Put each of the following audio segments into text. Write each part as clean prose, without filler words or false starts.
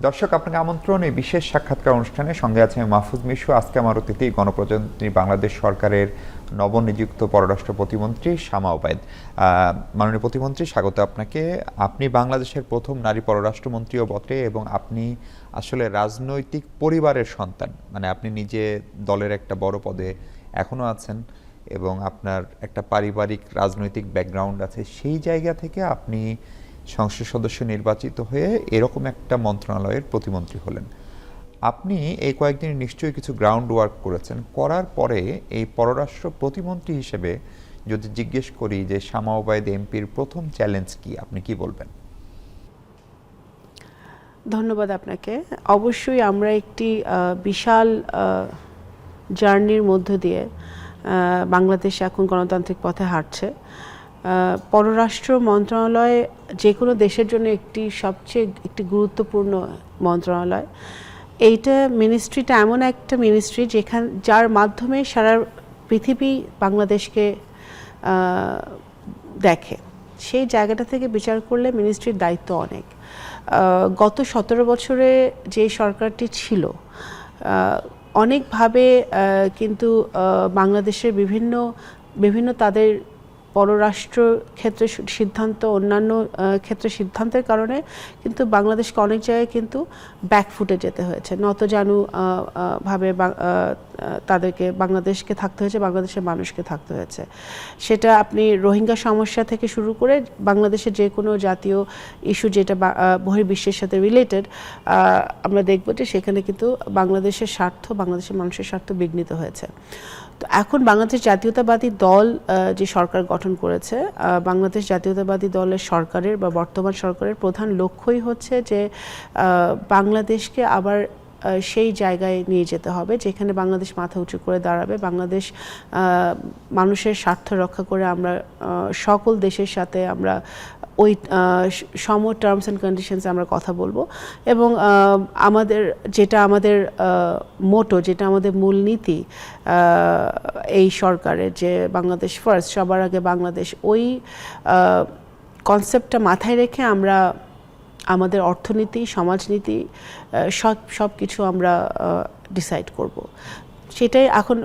দর্শক, আপনাকে আমন্ত্রণ এই বিশেষ সাক্ষাৎকার অনুষ্ঠানে। সঙ্গে আছে মাহফুজ মিশু। আজকে আমার অতিথি গণপ্রজাতন্ত্রী বাংলাদেশ সরকারের নবনিযুক্ত পররাষ্ট্র প্রতিমন্ত্রী শামা ওবায়দ। মাননীয় প্রতিমন্ত্রী, স্বাগত আপনাকে। আপনি বাংলাদেশের প্রথম নারী পররাষ্ট্রমন্ত্রীও বটে এবং আপনি আসলে রাজনৈতিক পরিবারের সন্তান। মানে আপনি নিজে দলের একটা বড় পদে এখনও আছেন এবং আপনার একটা পারিবারিক রাজনৈতিক ব্যাকগ্রাউন্ড আছে। সেই জায়গা থেকে আপনি সংসদ সদস্য নির্বাচিত হয়ে এরকম একটা মন্ত্রণালয়ের প্রতিমন্ত্রী হলেন। আপনি এই কয়েকদিন নিশ্চয়ই কিছু গ্রাউন্ড ওয়ার্ক করেছেন। করার পরে এই পররাষ্ট্র প্রতিমন্ত্রী হিসেবে যদি জিজ্ঞেস করি যে শামা ওবায়দ এমপির প্রথম চ্যালেঞ্জ কি, আপনি কি বলবেন? ধন্যবাদ আপনাকে। অবশ্যই আমরা একটি বিশাল জার্নির মধ্য দিয়ে বাংলাদেশ এখন গণতান্ত্রিক পথে হাঁটছে। পররাষ্ট্র মন্ত্রণালয় যে কোনো দেশের জন্য একটি গুরুত্বপূর্ণ মন্ত্রণালয়। এইটা মিনিস্ট্রিটা এমন একটা মিনিস্ট্রি যার মাধ্যমে সারা পৃথিবী বাংলাদেশকে দেখে। সেই জায়গাটা থেকে বিচার করলে মিনিস্ট্রির দায়িত্ব অনেক। গত 17 বছরে যে সরকারটি ছিল অনেকভাবে কিন্তু বাংলাদেশের বিভিন্ন তাদের পররাষ্ট্র ক্ষেত্রে সিদ্ধান্ত, অন্যান্য ক্ষেত্রে সিদ্ধান্তের কারণে কিন্তু বাংলাদেশকে অনেক জায়গায় কিন্তু ব্যাকফুটে যেতে হয়েছে। নতজানু ভাবে তাদেরকে বাংলাদেশকে থাকতে হয়েছে, বাংলাদেশের মানুষকে থাকতে হয়েছে। সেটা আপনি রোহিঙ্গা সমস্যা থেকে শুরু করে বাংলাদেশের যে কোনো জাতীয় ইস্যু যেটা বহির্বিশ্বের সাথে রিলেটেড, আমরা দেখব যে সেখানে কিন্তু বাংলাদেশের স্বার্থ, বাংলাদেশের মানুষের স্বার্থ বিঘ্নিত হয়েছে। তো এখন বাংলাদেশ জাতীয়তাবাদী দল যে সরকার গঠন করেছে, বাংলাদেশ জাতীয়তাবাদী দলের সরকারের বা বর্তমান সরকারের প্রধান লক্ষ্যই হচ্ছে যে বাংলাদেশকে আবার সেই জায়গায় নিয়ে যেতে হবে যেখানে বাংলাদেশ মাথা উঁচু করে দাঁড়াবে। বাংলাদেশ মানুষের স্বার্থ রক্ষা করে আমরা সকল দেশের সাথে আমরা ওই সম টার্মস অ্যান্ড কন্ডিশনসে আমরা কথা বলবো। এবং আমাদের মোটো, যেটা আমাদের মূলনীতি এই সরকারের, যে বাংলাদেশ ফার্স্ট, সবার আগে বাংলাদেশ, ওই কনসেপ্টটা মাথায় রেখে আমরা আমাদের অর্থনীতি, সমাজনীতি সব কিছু আমরা ডিসাইড করব। সেটাই এখন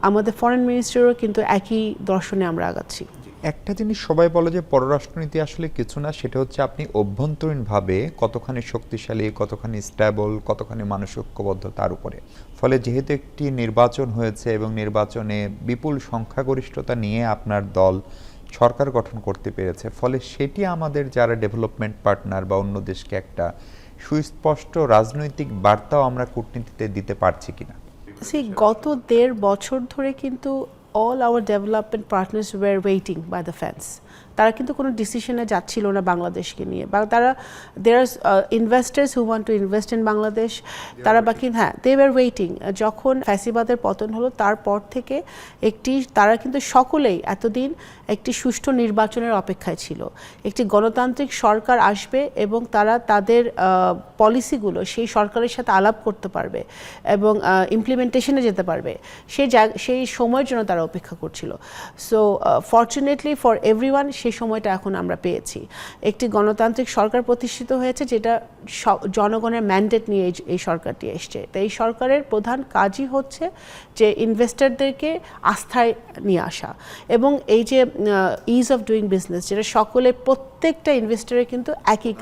আমাদের ফরেন মিনিস্টারও কিন্তু একই দর্শনে আমরা আগাচ্ছি। একটা জিনিস সবাই বলে যে পররাষ্ট্রনীতি আসলে কিছু না, সেটা হচ্ছে আপনি অভ্যন্তরীণভাবে কতখানি শক্তিশালী, কতখানি স্ট্যাবল, কতখানি মানুষ ঐক্যবদ্ধ তার উপরে। ফলে যেহেতু একটি নির্বাচন হয়েছে এবং নির্বাচনে বিপুল সংখ্যাগরিষ্ঠতা নিয়ে আপনার দল সরকার গঠন করতে পেরেছে, ফলে সেটি আমাদের যারা ডেভেলপমেন্ট পার্টনার বা অন্য দেশকে একটা সুস্পষ্ট রাজনৈতিক বার্তাও আমরা কূটনীতিতে দিতে পারছি কিনা। গত 1.5 বছর ধরে কিন্তু all our development partners were waiting by the fence. তারা কিন্তু কোনো ডিসিশনে যাচ্ছিল না বাংলাদেশকে নিয়ে। বা there are investors who want to invest in Bangladesh, তারা বাকি they were waiting. যখন ফ্যাসিবাদের পতন হলো তারপর থেকে তারা কিন্তু সকলেই এতদিন একটি সুষ্ঠু নির্বাচনের অপেক্ষায় ছিল। একটি গণতান্ত্রিক সরকার আসবে এবং তারা তাদের পলিসিগুলো সেই সরকারের সাথে আলাপ করতে পারবে এবং ইমপ্লিমেন্টেশনে যেতে পারবে, সেই সময়ের জন্য তারা অপেক্ষা করছিল। সো ফর্চুনেটলি ফর এভরিওয়ান সেই সময়টা এখন আমরা পেয়েছি। একটি গণতান্ত্রিক সরকার প্রতিষ্ঠিত হয়েছে যেটা জনগণের ম্যান্ডেট নিয়ে এই সরকারটি এসছে। তো এই সরকারের প্রধান কাজই হচ্ছে যে ইনভেস্টরদেরকে আস্থায় নিয়ে আসা এবং এই যে ইজ অফ ডুইং বিজনেস, যেটা প্রত্যেকটা ইনভেস্টরের কিন্তু একই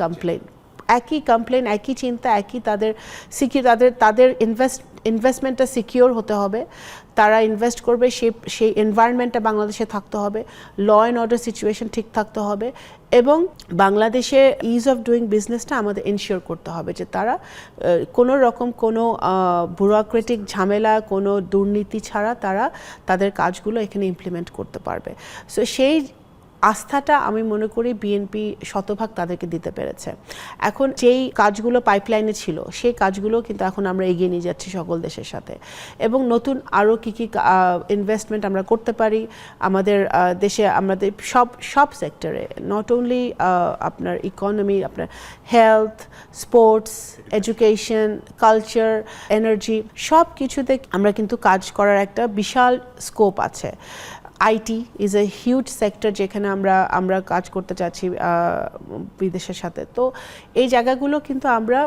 কমপ্লেন, একই চিন্তা, একই তাদের ইনভেস্টমেন্টটা সিকিউর হতে হবে। তারা ইনভেস্ট করবে, সেই এনভায়রনমেন্টটা বাংলাদেশে থাকতে হবে, ল অ্যান্ড অর্ডার সিচুয়েশন ঠিক থাকতে হবে এবং বাংলাদেশে ইজ অফ ডুইং বিজনেসটা আমাদের এনশিওর করতে হবে যে তারা কোনো রকম কোনো ব্যুরোক্রেটিক ঝামেলা, কোনো দুর্নীতি ছাড়া তারা তাদের কাজগুলো এখানে ইমপ্লিমেন্ট করতে পারবে। সো সেই আস্থাটা আমি মনে করি বিএনপি শতভাগ তাদেরকে দিতে পেরেছে। এখন যেই কাজগুলো পাইপলাইনে ছিল সেই কাজগুলো কিন্তু এখন আমরা এগিয়ে নিয়ে যাচ্ছি সকল দেশের সাথে এবং নতুন আরও কী ইনভেস্টমেন্ট আমরা করতে পারি আমাদের দেশে, আমাদের সব সেক্টরে, নট অনলি আপনার ইকোনমি, আপনার health, sports, education, culture, energy, সব কিছুতে আমরা কিন্তু কাজ করার একটা বিশাল স্কোপ আছে। IT is a huge sector যেখানে আমরা কাজ করতে চাচ্ছি বিদেশের সাথে। তো এই জায়গাগুলো কিন্তু আমরা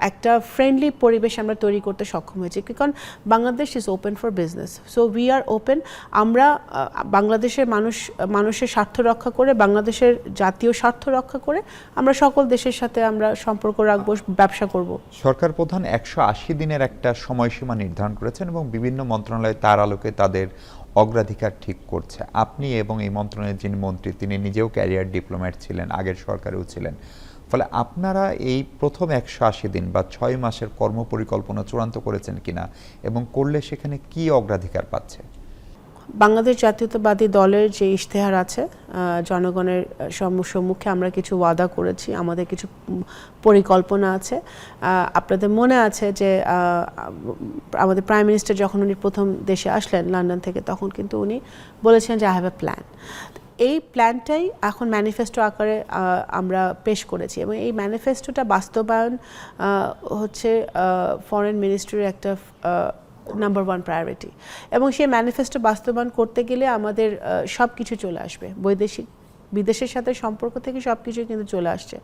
একটা ফ্রেন্ডলি পরিবেশ আমরা তৈরি করতে সক্ষম হয়েছি, কারণ Bangladesh is open for business. So we R open. আমরা বাংলাদেশের মানুষের স্বার্থ রক্ষা করে, বাংলাদেশের জাতীয় স্বার্থ রক্ষা করে আমরা সকল দেশের সাথে আমরা সম্পর্ক রাখবো, ব্যবসা করব। সরকার প্রধান 180 দিনের একটা সময়সীমা নির্ধারণ করেছেন এবং বিভিন্ন মন্ত্রণালয় তার আলোকে তাদের অগ্রাধিকার ঠিক করছে। আপনি এবং এই মন্ত্রণালয়ের যিনি মন্ত্রী তিনি নিজেও ক্যারিয়ার ডিপ্লোম্যাট ছিলেন, আগের সরকারেও ছিলেন, ফলে আপনারা এই প্রথম 180 দিন বা 6 মাসের কর্মপরিকল্পনা চূড়ান্ত করেছেন কিনা এবং করলে সেখানে কি অগ্রাধিকার পাচ্ছে? বাংলাদেশ জাতীয়তাবাদী দলের যে ইশতেহার আছে, জনগণের সম্মুখে আমরা কিছু ওয়াদা করেছি, আমাদের কিছু পরিকল্পনা আছে। আপনাদের মনে আছে যে আমাদের প্রাইম মিনিস্টার যখন উনি প্রথম দেশে আসলেন লন্ডন থেকে, তখন কিন্তু উনি বলেছেন যে আই হ্যাভ এ প্ল্যান। এই প্ল্যানটাই এখন ম্যানিফেস্টো আকারে আমরা পেশ করেছি এবং এই ম্যানিফেস্টোটা বাস্তবায়ন হচ্ছে ফরেন মিনিস্ট্রির একটা নাম্বার 1 প্রায়োরিটি। এবং সেই ম্যানিফেস্টো বাস্তবায়ন করতে গেলে আমাদের সব কিছু চলে আসবে, বিদেশের সাথে সম্পর্ক থেকে সব কিছুই কিন্তু চলে আসছে।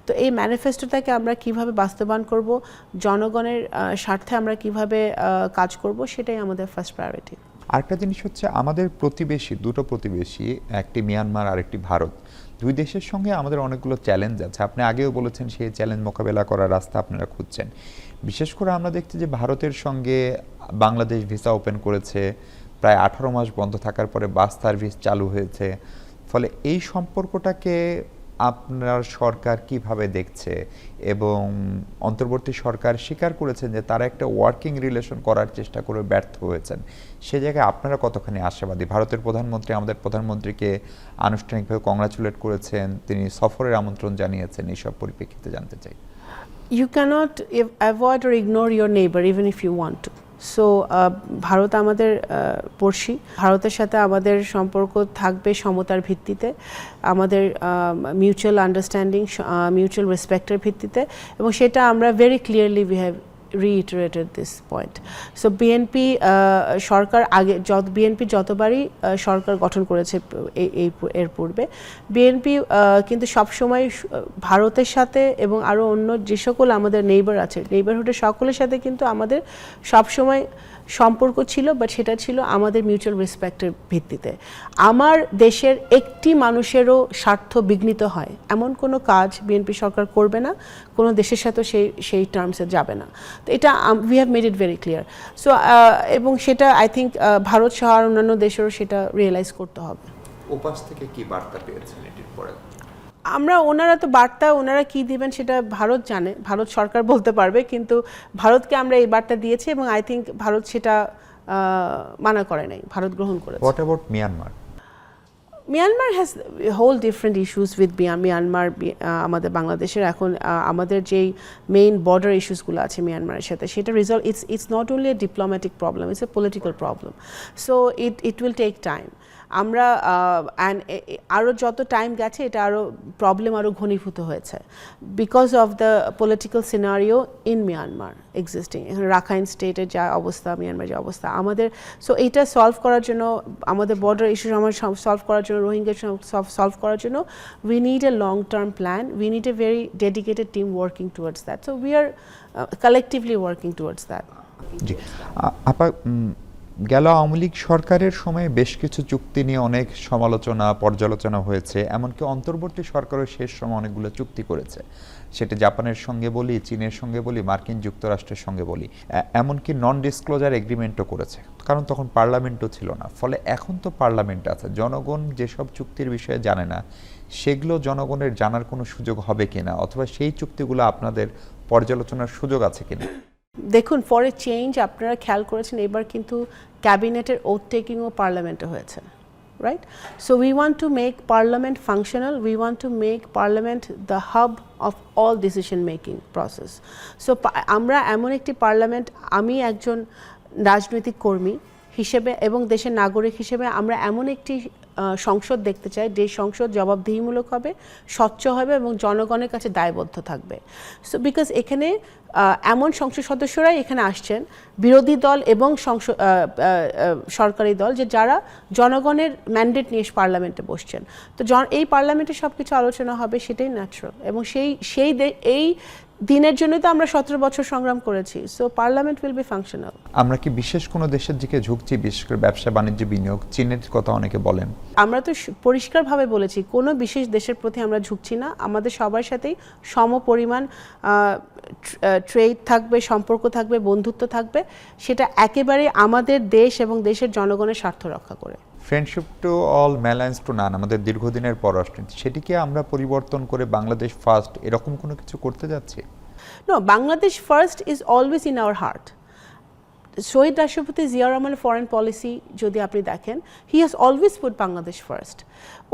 তো এই ম্যানিফেস্টোটাকে আমরা কিভাবে বাস্তবায়ন করব, জনগণের স্বার্থে আমরা কিভাবে কাজ করব, সেটাই আমাদের ফার্স্ট প্রায়োরিটি। আরেকটা জিনিস হচ্ছে আমাদের দুটো প্রতিবেশী, একটি মিয়ানমার আর একটি ভারত, দুই দেশের সঙ্গে আমাদের অনেকগুলো চ্যালেঞ্জ আছে। আপনি আগেও বলেছেন সেই চ্যালেঞ্জ মোকাবেলা করার রাস্তা আপনারা খুঁজছেন। বিশেষ করে আমরা দেখছি যে ভারতের সঙ্গে বাংলাদেশ ভিসা ওপেন করেছে, প্রায় 18 মাস বন্ধ থাকার পরে বাস সার্ভিস চালু হয়েছে। ফলে এই সম্পর্কটাকে আপনার সরকার কিভাবে দেখছে? এবং অন্তর্বর্তী সরকার স্বীকার করেছেন যে তারা একটা ওয়ার্কিং রিলেশন করার চেষ্টা করে ব্যর্থ হয়েছেন। সে জায়গায় আপনারা কতখানি আশাবাদী? ভারতের প্রধানমন্ত্রী আমাদের প্রধানমন্ত্রীকে আনুষ্ঠানিকভাবে কংগ্রাচুলেট করেছেন, তিনি সফরের আমন্ত্রণ জানিয়েছেন। এইসব পরিপ্রেক্ষিতে জানতে চাই। You cannot avoid or ignore your neighbor even if you want to. So Bharat আমাদের পড়শি, ভারতের সাথে আমাদের সম্পর্ক থাকবে সমতার ভিত্তিতে, আমাদের মিউচুয়াল আন্ডারস্ট্যান্ডিং, মিউচুয়াল রেসপেক্টের ভিত্তিতে, এবং সেটা আমরা very clearly we have reiterated this point. So BNP Sarkar BNP যতবারই সরকার গঠন করেছে এর পূর্বে, বিএনপি কিন্তু সবসময় ভারতের সাথে এবং আরও অন্য যে সকল আমাদের নেইবার আছে, নেইবারহুডের সকলের সাথে কিন্তু আমাদের সবসময় সম্পর্ক ছিল, বাট সেটা ছিল আমাদের মিউচুয়াল রেসপেক্টের ভিত্তিতে। আমার দেশের একটি মানুষেরও স্বার্থ বিঘ্নিত হয় এমন কোনো কাজ বিএনপি সরকার করবে না, কোনো দেশের সাথে সেই টার্মসে যাবে না। তো এটা we have made it very clear. So এবং সেটা আই থিঙ্ক ভারত সহ আর অন্যান্য দেশেরও সেটা রিয়েলাইজ করতে হবে। ওপাশ থেকে কি বার্তা পেয়েছেন এটির পরে? ওনারা কি দিবেন সেটা ভারত জানে, ভারত সরকার বলতে পারবে, কিন্তু ভারতকে আমরা এই বার্তা দিয়েছি এবং আই থিঙ্ক ভারত সেটা মানা করে নাই, ভারত গ্রহণ করেছে। What about Myanmar? Myanmar has whole different issues with Myanmar. আমাদের বাংলাদেশের এখন আমাদের যেই মেইন বর্ডার ইস্যুসগুলো আছে মিয়ানমারের সাথে, সেটা resolve, it's not only a diplomatic problem, it's a political problem. So it will take time. আমরা আরও যত টাইম গেছে এটা আরও প্রবলেম আরও ঘনীভূত হয়েছে because of the political scenario in Myanmar existing. এখানে রাখাইন স্টেটের যা অবস্থা, মিয়ানমার যে অবস্থা, আমাদের সো এইটা সলভ করার জন্য, আমাদের বর্ডার ইস্যু সলভ করার জন্য, রোহিঙ্গা সলভ করার জন্য we need a long term plan, we need a very dedicated team working towards that. So we are collectively working towards that. জি আপা, গেল আওয়ামী লীগ সরকারের সময় বেশ কিছু চুক্তি নিয়ে অনেক সমালোচনা পর্যালোচনা হয়েছে, এমনকি অন্তর্বর্তী সরকারও শেষ সময় অনেকগুলো চুক্তি করেছে। সেটা জাপানের সঙ্গে বলি, চীনের সঙ্গে বলি, মার্কিন যুক্তরাষ্ট্রের সঙ্গে বলি, এমনকি নন ডিসক্লোজার এগ্রিমেন্টও করেছে, কারণ তখন পার্লামেন্টও ছিল না। ফলে এখন তো পার্লামেন্ট আছে, জনগণ যেসব চুক্তির বিষয়ে জানে না সেগুলো জনগণের জানার কোনো সুযোগ হবে কিনা, অথবা সেই চুক্তিগুলো আপনাদের পর্যালোচনার সুযোগ আছে কিনা? দেখুন, ফর এ চেঞ্জ আপনারা খেয়াল করেছেন এবার কিন্তু ক্যাবিনেটের ওথ টেকিংও পার্লামেন্টে হয়েছে, right? So we want to make parliament functional, we want to make parliament the hub of all decision making process. So আমরা এমন একটি পার্লামেন্ট, আমি একজন রাজনৈতিক কর্মী হিসেবে এবং দেশের নাগরিক হিসেবে আমরা এমন একটি সংসদ দেখতে চাই যে সংসদ জবাবদিহিমূলক হবে, স্বচ্ছ হবে এবং জনগণের কাছে দায়বদ্ধ থাকবে। সো বিকজ এখানে এমন সংসদ সদস্যরাই এখানে আসছেন, বিরোধী দল এবং সরকারি দল, যে যারা জনগণের ম্যান্ডেট নিয়ে পার্লামেন্টে বসছেন। তো এই পার্লামেন্টে সব কিছু আলোচনা হবে, সেটাই ন্যাচারাল। এবং এই দিনের জন্যই তো আমরা 17 বছর সংগ্রাম করেছি। So parliament will be functional. আমরা কি বিশেষ কোনো দেশের দিকে ঝুঁকছি, বিশেষ করে ব্যবসা বাণিজ্য বিনিয়োগ? চীনের কথা অনেকে বলেন। আমরা তো পরিষ্কারভাবে বলেছি কোনো বিশেষ দেশের প্রতি আমরা ঝুঁকছি না। আমাদের সবার সাথেই সমপরিমাণ ট্রেড থাকবে, সম্পর্ক থাকবে, বন্ধুত্ব থাকবে, সেটা একেবারে আমাদের দেশ এবং দেশের জনগণের স্বার্থ রক্ষা করে। Friendship to all malice to none, আমাদের দীর্ঘদিনের পররাষ্ট্রনীতি, সেটিকে আমরা পরিবর্তন করে বাংলাদেশ ফার্স্ট এরকম কোনো কিছু করতে যাচ্ছি? No, Bangladesh first is always in our heart. শহীদ রাষ্ট্রপতি জিয়া রহমানের ফরেন পলিসি যদি আপনি দেখেন, he has always put Bangladesh first.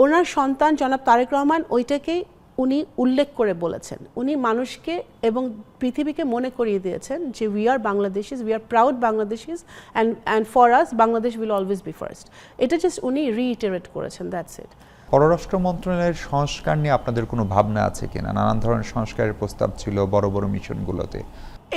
ওনার সন্তান জনাব তারেক রহমান ওইটাকেই উনি উল্লেখ করে বলেছেন। উনি মানুষকে এবং পৃথিবীকে মনে করিয়ে দিয়েছেন যে we are বাংলাদেশিস, we are proud বাংলাদেশিস, and for us Bangladesh will always be first. এটা জাস্ট উনি রিইটারেট করেছেন, দ্যাটস ইট। পররাষ্ট্র মন্ত্রণালয়ের সংস্কার নিয়ে আপনাদের কোনো ভাবনা আছে কিনা? নানান ধরনের সংস্কারের প্রস্তাব ছিল বড় বড় মিশনগুলোতে।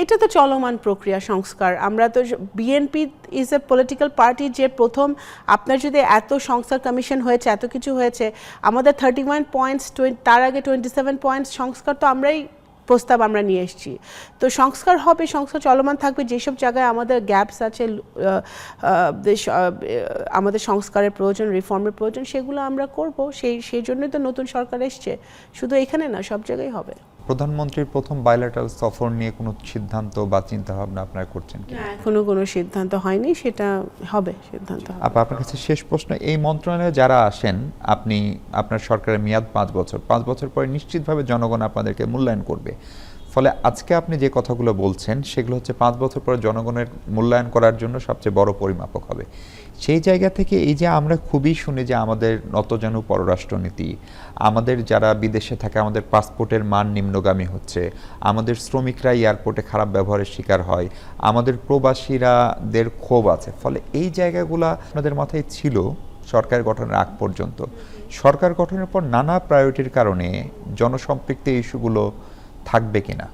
এটা তো চলমান প্রক্রিয়া সংস্কার। আমরা তো BNP is a political party, যে প্রথম আপনার যদি এত সংস্কার কমিশন হয়েছে, এত কিছু হয়েছে, আমাদের 31 পয়েন্টস, তার আগে 27 পয়েন্টস সংস্কার তো আমরাই প্রস্তাব আমরা নিয়ে এসেছি। তো সংস্কার হবে, সংস্কার চলমান থাকবে। যেসব জায়গায় আমাদের গ্যাপস আছে, আমাদের সংস্কারের প্রয়োজন, রিফর্মের প্রয়োজন, সেগুলো আমরা করব। সেই জন্যই তো নতুন সরকার এসছে। শুধু এখানে না, সব জায়গায় হবে। প্রধানমন্ত্রীর প্রথম বাইলেটারাল সফর নিয়ে কোনো সিদ্ধান্ত বা চিন্তা ভাবনা আপনারা করছেন কি? এখনো কোনো সিদ্ধান্ত হয়নি, সেটা হবে, সিদ্ধান্ত হবে। আপনার কাছে শেষ প্রশ্ন, এই মন্ত্রণালয়ে যারা আসেন, আপনার সরকারের মেয়াদ 5 বছর, 5 বছর পরে নিশ্চিতভাবে জনগণ আপনাদেরকে মূল্যায়ন করবে। ফলে আজকে আপনি যে কথাগুলো বলছেন সেগুলো হচ্ছে 5 বছর পরে জনগণের মূল্যায়ন করার জন্য সবচেয়ে বড় পরিমাপক হবে। সেই জায়গা থেকে এই যে আমরা খুবই শুনি যে আমাদের নতজানু পররাষ্ট্রনীতি, আমাদের যারা বিদেশে থাকে আমাদের পাসপোর্টের মান নিম্নগামী হচ্ছে, আমাদের শ্রমিকরা এয়ারপোর্টে খারাপ ব্যবহারের শিকার হয়, আমাদের প্রবাসীরাদের ক্ষোভ আছে। ফলে এই জায়গাগুলো আপনাদের মাথায় ছিল সরকার গঠনের আগ পর্যন্ত। সরকার গঠনের পর নানা প্রায়োরিটির কারণে জনসম্পৃক্ত ইস্যুগুলো থাকবে কিনা?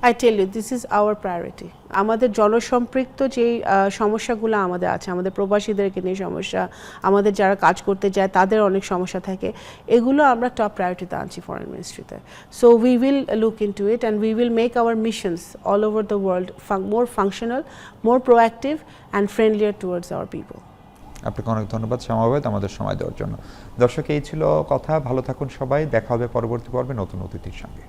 I tell you, this is our priority. আমাদের জনসম্পৃক্ত যেই সমস্যাগুলো আমাদের আছে, আমাদের প্রবাসীদেরকে নিয়ে সমস্যা, আমাদের যারা কাজ করতে যায় তাদের অনেক সমস্যা থাকে, এগুলো আমরা টপ প্রায়োরিটিতে আনছি ফরেন মিনিস্ট্রিতে। So we will look into it and we will make our missions all over the world more functional, more proactive and friendlier towards our people. আপনাকে অনেক ধন্যবাদ শ্যামাবাদ আমাদের সময় দেওয়ার জন্য। দর্শক, এই ছিল কথা। ভালো থাকুন সবাই, দেখা হবে পরবর্তী পর্বে নতুন অতিথির সঙ্গে।